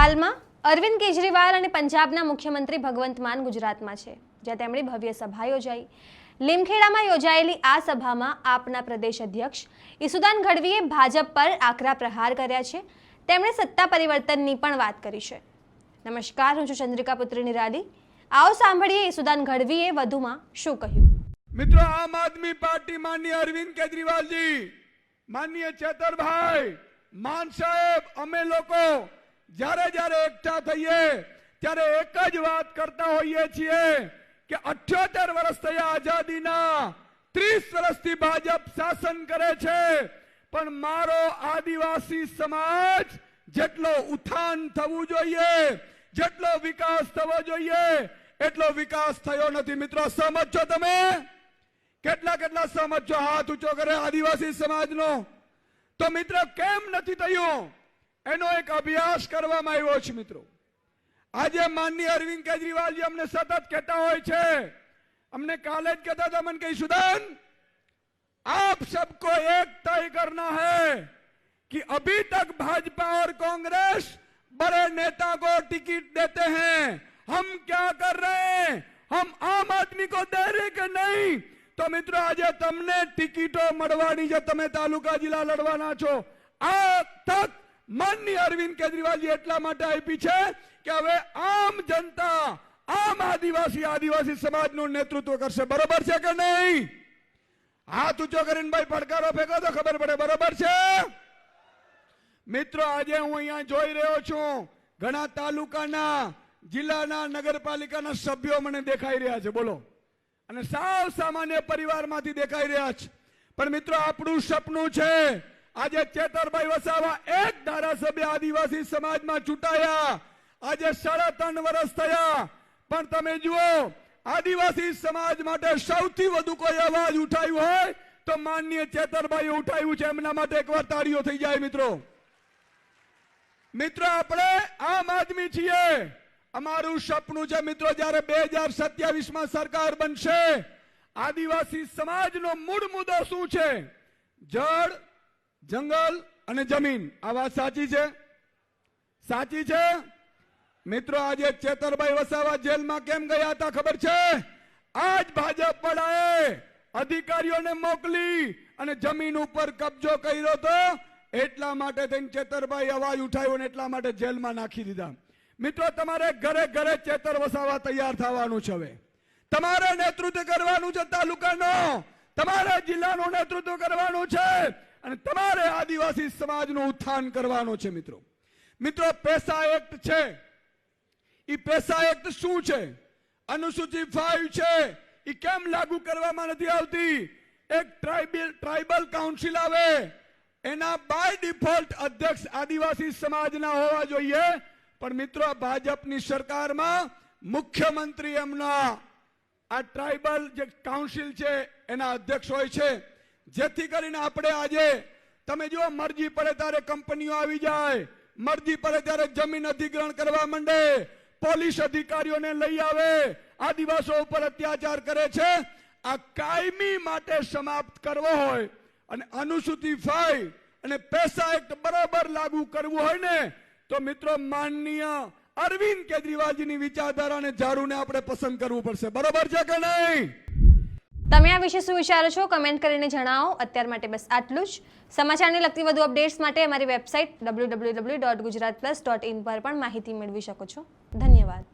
હાલમાં અરવિંદ કેજરીવાલ અને પંજાબના મુખ્યમંત્રી ભગવંત માન ગુજરાતમાં છે, જ્યાં તેમણે ભવ્ય સભા યોજાઈ। લીમખેડામાં યોજાયેલી આ સભામાં આપના પ્રદેશ અધ્યક્ષ ઈસુદાન ગઢવીએ ભાજપ પર આકરા પ્રહાર કર્યા છે। તેમણે સત્તા પરિવર્તનની પણ વાત કરી છે। નમસ્કાર, હું છું ચંદ્રિકા પુત્રી નિરાલી। आओ सांभळीए ईसुदान गढ़वीए વધુમાં શું કહ્યું। मित्रों, आम आदमी पार्टी माननीय अरविंद केजरीवाल जी, माननीय चेतरभाई मान साहेब, अमे लोको જ્યારે જ્યારે એકઠા થઈએ ત્યારે એક જ વાત કરતા હોઈએ છીએ કે 78 વર્ષ થયા આઝાદીના, 30 વર્ષથી ભાજપ શાસન કરે છે, પણ મારો આદિવાસી સમાજ જેટલો ઉત્થાન થવું જોઈએ, જેટલો વિકાસ થવો જોઈએ એટલો વિકાસ થયો નથી। મિત્રો, સહમત છો તમે? કેટલા કેટલા સહમત છો? હાથ ઊંચો કરે આદિવાસી સમાજનો। તો મિત્રો, કેમ નથી થયું એનો એક અભ્યાસ કરવામાં આવ્યો છે। મિત્રો, આજે માનનીય અરવિંદ કેજરીવાલજી અમને સતત કહેતા હોય છે, અમને કાલે જ કહેતા હતા, મને કહી સુદાન, आप सबको एक तय करना है कि अभी तक भाजपा और कांग्रेस बड़े नेता को टिकट देते हैं, हम क्या कर रहे हैं, हम आम आदमी को दे रहे कि नहीं। तो मित्रों, आज तमने टिकटो मळवानी जे तमे तालुका जिला लड़वाना छो, आ तक माननीय अरविंद केजरीवाल जी एटला माटे आपी छे के हवे आम जनता, आम आदिवासी समाजनुं नेतृत्व करशे। बरोबर छे के नहीं? हाथ ऊंचो करीने भाई પડકારો फेंको तो खबर पड़े। बरोबर छे? मित्रों, आज हूँ अहींया जोई रह्यो छुं, घणा तालुकाना, जिल्लाना, नगरपालिकाना सभ्यो मने देखाई रह्या छे। बोलो, अने साव सामान्य परिवारमांथी देखाई रह्या छे। पण मित्रों, आपणुं सपनुं छे आज चेतरभाई वसावा एक धारासभ्य आदिवासी समाज में चूंटाया। आज 3.5 वर्ष थया, पण तमे जुओ, आदिवासी समाज माटे सौथी वधु कोई अवाज उठाव्यो होय तो माननीय चेतरभाई उठाव्युं छे। एमना माटे एकवार ताळीओ थई जाय। मित्रों, आपणे आम आदमी छीए, अमारुं सपनुं छे मित्रों, ज्यारे 2027 में सरकार बनशे, आदिवासी समाजनो मूळ मुद्दो शुं छे? जळ, जंगल અને જમીન। આ વાત સાચી છે? સાચી છે? મિત્રો, આજે ચેતરભાઈ વસાવા જેલમાં કેમ ગયા હતા ખબર છે? આજ ભાજપ વડાએ અધિકારીઓને મોકલી અને જમીન ઉપર કબજો કર્યો તો એટલા માટે થઈને ચેતરભાઈ અવાજ ઉઠાવ્યો ને એટલા માટે જેલમાં નાખી દીધા। મિત્રો, તમારે ઘરે ઘરે ચેતર વસાવા તૈયાર થવાનું છે। હવે તમારે નેતૃત્વ કરવાનું છે, તાલુકાનો, તમારે જિલ્લાનું નેતૃત્વ કરવાનું છે અને તમારે આદિવાસી સમાજનું ઉત્થાન કરવાનું છે। મિત્રો, પેસા એક્ટ છે, ઈ પેસા એક્ટ શું છે? અનુસૂચિ 5 છે, ઈ કેમ લાગુ કરવામાં નથી આવતી? એક ટ્રાઇબલ કાઉન્સિલ આવે, એના બાય ડિફોલ્ટ અધ્યક્ષ આદિવાસી સમાજના હોવા જોઈએ। પણ મિત્રો, ભાજપની સરકારમાં મુખ્યમંત્રી એમના આ ટ્રાઇબલ જે કાઉન્સિલ છે એના અધ્યક્ષ હોય છે, જેથી કરીને આપણે આજે તમે જો મરજી પડે ત્યારે કંપનીઓ આવી જાય, મરજી પડે ત્યારે જમીન અધિગ્રહણ કરવા માંડે, પોલીસ અધિકારીઓને લઈ આવે, આદિવાસીઓ ઉપર અત્યાચાર કરે છે। આ કાયમી માટે સમાપ્ત કરવો હોય અને અનુસૂચિ 5 અને પેસા એક્ટ બરાબર લાગુ કરવું હોય ને તો મિત્રો, માનનીય અરવિંદ કેજરીવાલજીની વિચારધારાને ઝાડુને આપણે પસંદ કરવું પડશે। બરોબર છે કે નહીં? તમે આ વિશે શું વિચારો છો? કમેન્ટ કરીને જણાવો। અત્યાર માટે બસ આટલું જ। સમાચારને લગતી વધુ અપડેટ્સ માટે અમારી વેબસાઇટ www.gujaratplus.in પર પણ માહિતી મેળવી શકો છો। ધન્યવાદ।